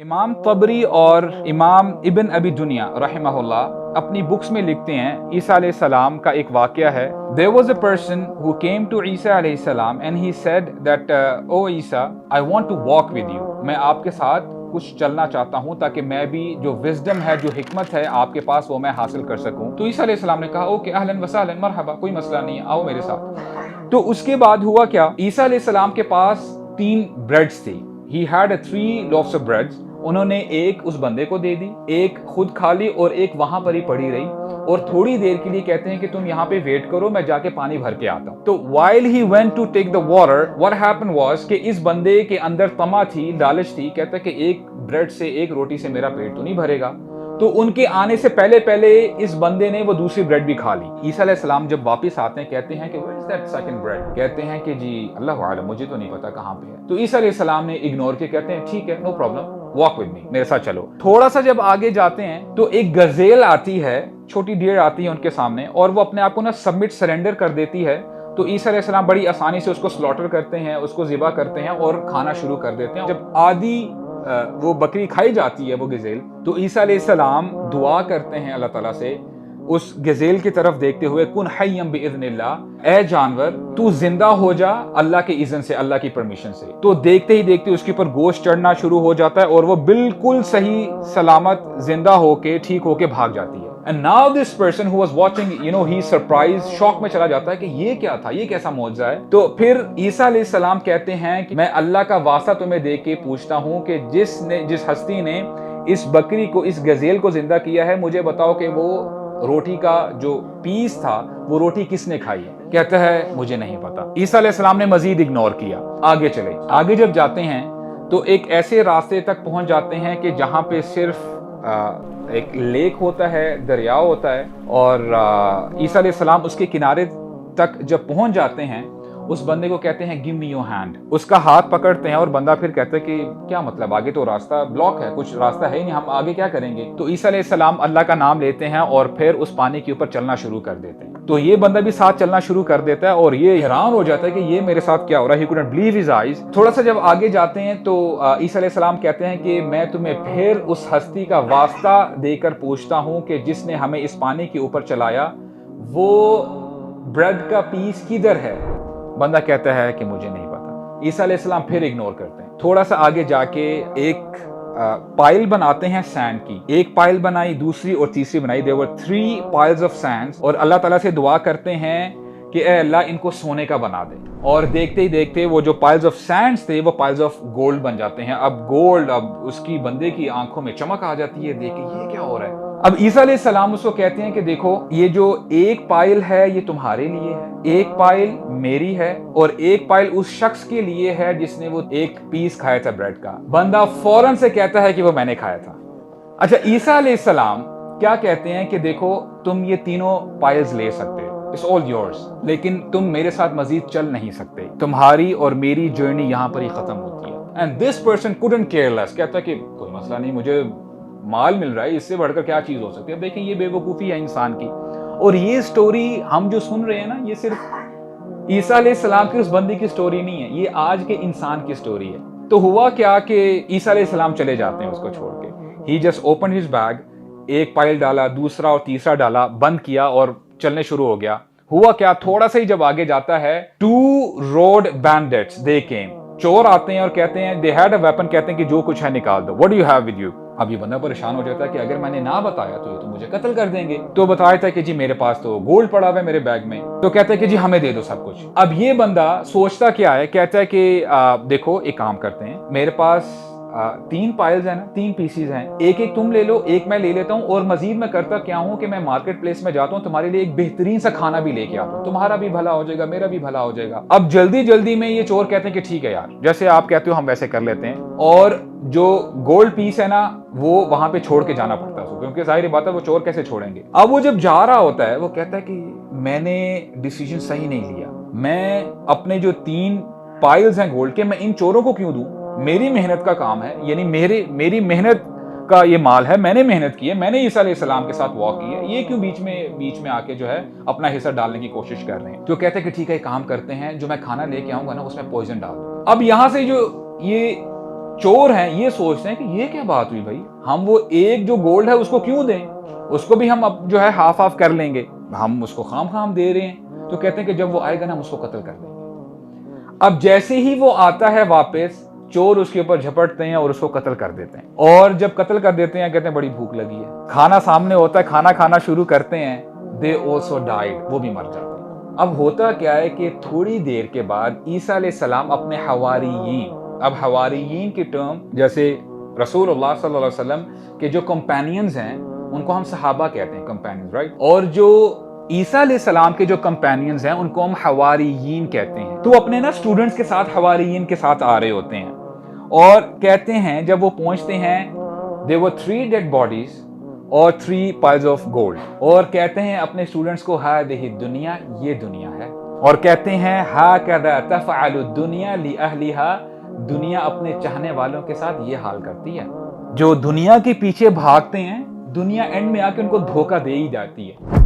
इमाम तबरी और इमाम इब्न अबी दुनिया रहमहुल्लाह अपनी बुक्स में लिखते हैं ईसा अलैहि सलाम का एक वाक़या है। There was a person who came to ईसा अलैहि सलाम and he said that O ईसा I want to walk with you, मैं आपके साथ कुछ चलना चाहता हूँ ताकि मैं भी जो विजडम है, जो हिकमत है आपके पास, वो मैं हासिल कर सकूँ। तो ईसा अलैहि सलाम ने कहा ओके, अहलन व सहलन, मरहबा, कोई मसला नहीं है, आओ मेरे साथ। तो उसके बाद हुआ क्या, ईसा अलैहि सलाम के पास 3 ब्रेड्स थी। He had 3 loaves of breads। उन्होंने एक उस बंदे को दे दी, एक खुद खा ली और एक वहां पर ही पड़ी रही। और थोड़ी देर के लिए कहते हैं कि तुम यहाँ पे वेट करो, मैं जाके पानी भर के आता हूँ। तो while he went to take the water, what happened was कि इस बंदे के अंदर तमा थी, लालच थी। कहता है कि एक ब्रेड से, एक रोटी से मेरा पेट तो नहीं भरेगा। तो उनके आने से पहले पहले इस बंदे ने वो दूसरी ब्रेड भी खा ली। ईसा अलैहि सलाम जब वापस आते हैं, कहते हैं कि where is that second bread? कहते हैं कि जी अल्लाह आलम, मुझे तो नहीं पता कहाँ पे है। तो ईसा अलैहि सलाम ने इग्नोर के कहते हैं ठीक है, no problem, walk with me, मेरे साथ चलो। थोड़ा सा जब आगे जाते हैं तो एक गजेल आती है, छोटी डियर आती है उनके सामने, और वो अपने आप को ना सबमिट, सरेंडर कर देती है। तो ईसा अलैहि सलाम बड़ी आसानी से उसको स्लॉटर करते हैं, उसको ज़िबा करते हैं और खाना शुरू कर देते हैं। जब आधी वो बकरी खाई जाती है, वो गजेल, तो ईसा अलैहि सलाम दुआ करते हैं अल्लाह ताला से, उस गजेल की तरफ देखते हुए, कुन हय्यम बिइज़्निल्लाह, ए जानवर तू जिंदा हो जा अल्लाह के इज़्न से, अल्लाह की परमिशन से। तो देखते ही देखते उसके ऊपर गोश्त चढ़ना शुरू हो जाता है और वो बिल्कुल सही सलामत जिंदा होके, ठीक होके भाग जाती है। And now this person who was watching, he surprise, shock में चला जाता है कि ये क्या था, ये कैसा मौजज़ा है। तो फिर ईसा अलैहि सलाम कहते हैं कि मैं अल्लाह का वास्ता तुम्हें दे के पूछता हूं कि जिस हस्ती ने इस बकरी को, इस गजेल को जिंदा किया है, मुझे बताओ कि वो रोटी का जो पीस था, वो रोटी किसने खाई है? कहता है मुझे नहीं पता। ईसा अलैहि सलाम ने मजीद इग्नोर किया। आगे चले, आगे जब जाते हैं तो एक ऐसे रास्ते तक पहुंच जाते हैं कि जहां पे सिर्फ एक लेक होता है, दरिया होता है। और ईसा अलैहि सलाम उसके किनारे तक जब पहुंच जाते हैं, उस बंदे को कहते हैं गिव मी योर हैंड। उसका हाथ पकड़ते हैं और बंदा फिर कहता है कि क्या मतलब, आगे तो रास्ता ब्लॉक है, कुछ रास्ता है ही नहीं, हम आगे क्या करेंगे? तो ईसा अलैहि सलाम अल्लाह का नाम लेते हैं और फिर उस पानी के ऊपर चलना शुरू कर देते हैं। तो ये बंदा भी साथ चलना शुरू कर देता है और ये हैरान हो जाता है कि ये मेरे साथ क्या हो रहा है। He couldn't believe his eyes। थोड़ा सा जब आगे जाते हैं तो ईसा अलैहि सलाम कहते हैं कि मैं तुम्हें फिर उस हस्ती का वास्ता देकर पूछता हूँ कि जिसने हमें इस पानी के ऊपर चलाया, वो ब्रेड का पीस किधर है? बंदा कहता है कि मुझे नहीं पता। ईसा अलैहि सलाम फिर इग्नोर करते हैं। थोड़ा सा आगे जाके एक पाइल बनाते हैं सैंड की। एक पाइल बनाई, दूसरी और तीसरी बनाई। There were 3 piles of sands। और अल्लाह ताला से दुआ करते हैं कि ए अल्लाह, इनको सोने का बना दे। और देखते ही देखते वो जो पाइल्स ऑफ सैंड्स थे, वो पाइल्स ऑफ गोल्ड बन जाते हैं। अब गोल्ड, अब उसकी बंदे की आंखों में चमक आ जाती है, देख के ये क्या हो रहा है। अब ईसा अलैहि सलाम उसको कहते हैं कि देखो, ये जो एक पाइल है ये तुम्हारे लिए है, एक पाइल मेरी है, और एक पाइल उस शख्स के लिए है जिसने वो एक पीस खाया था ब्रेड का। बंदा फौरन से कहता है कि वो मैंने खाया था। अच्छा, ईसा अलैहि सलाम क्या कहते हैं कि देखो, तुम ये तीनों पाइल्स ले सकते हो, इट्स ऑल योर्स, लेकिन तुम मेरे साथ मजीद चल नहीं सकते, तुम्हारी और मेरी जर्नी यहाँ पर ही खत्म होती है। And this person couldn't care less, कहता है कि कोई मसला नहीं, मुझे माल मिल रहा है, इससे बढ़कर क्या चीज हो सकती है। अब देखिए, ये बेवकूफ़ी है इंसान की। और ये स्टोरी हम जो सुन रहे हैं ना, ये सिर्फ ईसा अलैहि सलाम की उस बंदी की स्टोरी नहीं है, ये आज के इंसान की स्टोरी है। तो हुआ क्या कि ईसा अलैहि सलाम चले जाते हैं उसको छोड़ के। ही जस्ट ओपन हिज बैग, एक पाइल डाला, दूसरा और तीसरा डाला, बंद किया और चलने शुरू हो गया। हुआ क्या, थोड़ा सा ही जब आगे जाता है, 2 रोड बैंडिट्स दे केम। चोर आते हैं और कहते हैं, दे हैड अ वेपन, कहते हैं कि जो कुछ है निकाल दो, what do you have with you. अब ये बंदा परेशान हो जाता है कि अगर मैंने ना बताया तो ये तो मुझे कत्ल कर देंगे। तो बताया था कि जी मेरे पास तो गोल्ड पड़ा हुआ है मेरे बैग में। तो कहता है कि जी हमें दे दो सब कुछ। अब ये बंदा सोचता क्या है, कहता है कि देखो, एक काम करते हैं, मेरे पास 3 पाइल्स है ना, 3 पीसीज हैं, एक एक तुम ले लो, एक मैं ले लेता हूँ, और मजीद मैं करता क्या हूँ कि मैं मार्केट प्लेस में जाता हूँ, तुम्हारे लिए एक बेहतरीन सा खाना भी लेके आता हूँ, तुम्हारा भी भला हो जाएगा, मेरा भी भला हो जाएगा। अब जल्दी जल्दी में ये चोर कहते हैं कि ठीक है यार, जैसे आप कहते हो हम वैसे कर लेते हैं। और जो गोल्ड पीस है ना, वो वहां पे छोड़ के जाना पड़ता है, क्योंकि जाहिर बात है वो चोर कैसे छोड़ेंगे। अब वो जब जा रहा होता है, वो कहता है कि मैंने डिसीजन सही नहीं लिया, मैं अपने जो 3 पाइल्स हैं गोल्ड के, मैं इन चोरों को क्यों दूं? मेरी मेहनत का काम है, यानी मेरी मेहनत का ये माल है, मैंने मेहनत की है, मैंने ईसा अलैहि सलाम के साथ वॉक की है, ये क्यों बीच में आके जो है अपना हिस्सा डालने की कोशिश कर रहे हैं। जो कहते हैं कि ठीक है, काम करते हैं, जो मैं खाना लेके आऊंगा ना, उसमें पॉइजन डाल दो। अब यहां से जो ये चोर हैं ये सोचते हैं कि ये क्या बात हुई भाई, हम वो एक जो गोल्ड है उसको क्यों दें, उसको भी हम अब जो है हाफ हाफ कर लेंगे, हम उसको खाम खाम दे रहे हैं। तो कहते हैं कि जब वो आएगा ना हम उसको कत्ल कर देंगे। अब जैसे ही वो आता है वापस, चोर उसके ऊपर झपटते हैं और उसको कत्ल कर देते हैं। और जब कत्ल कर देते हैं कहते हैं बड़ी भूख लगी है, खाना सामने होता है, खाना खाना शुरू करते हैं, दे ऑल्सो डाइड, वो भी मर जाते हैं। अब होता क्या है कि थोड़ी देर के बाद ईसा अलैहिस्सलाम अपने हवारियीन, अब हवारियीन की टर्म जैसे रसूलुल्लाह सल्लल्लाहु अलैहि वसल्लम के जो कंपेनियंस हैं उनको हम सहाबा कहते हैं, कंपेनियंस, राइट। और जो ईसा अलैहिस्सलाम के जो कंपेनियंस हैं उनको हम हवारियीन कहते हैं। तो अपने ना स्टूडेंट्स के साथ हवारियीन के साथ आ रहे होते हैं और कहते हैं जब वो पहुंचते हैं, दे वर 3 डेड बॉडीज और 3 पाइल्स ऑफ गोल्ड, और कहते हैं अपने स्टूडेंट्स को हादिही दुनिया, ये दुनिया है, और कहते हैं हाकदा तफ़अलु दुनिया ली अहलिहा, दुनिया अपने चाहने वालों के साथ ये हाल करती है। जो दुनिया के पीछे भागते हैं, दुनिया एंड में आके उनको धोखा दे ही जाती है।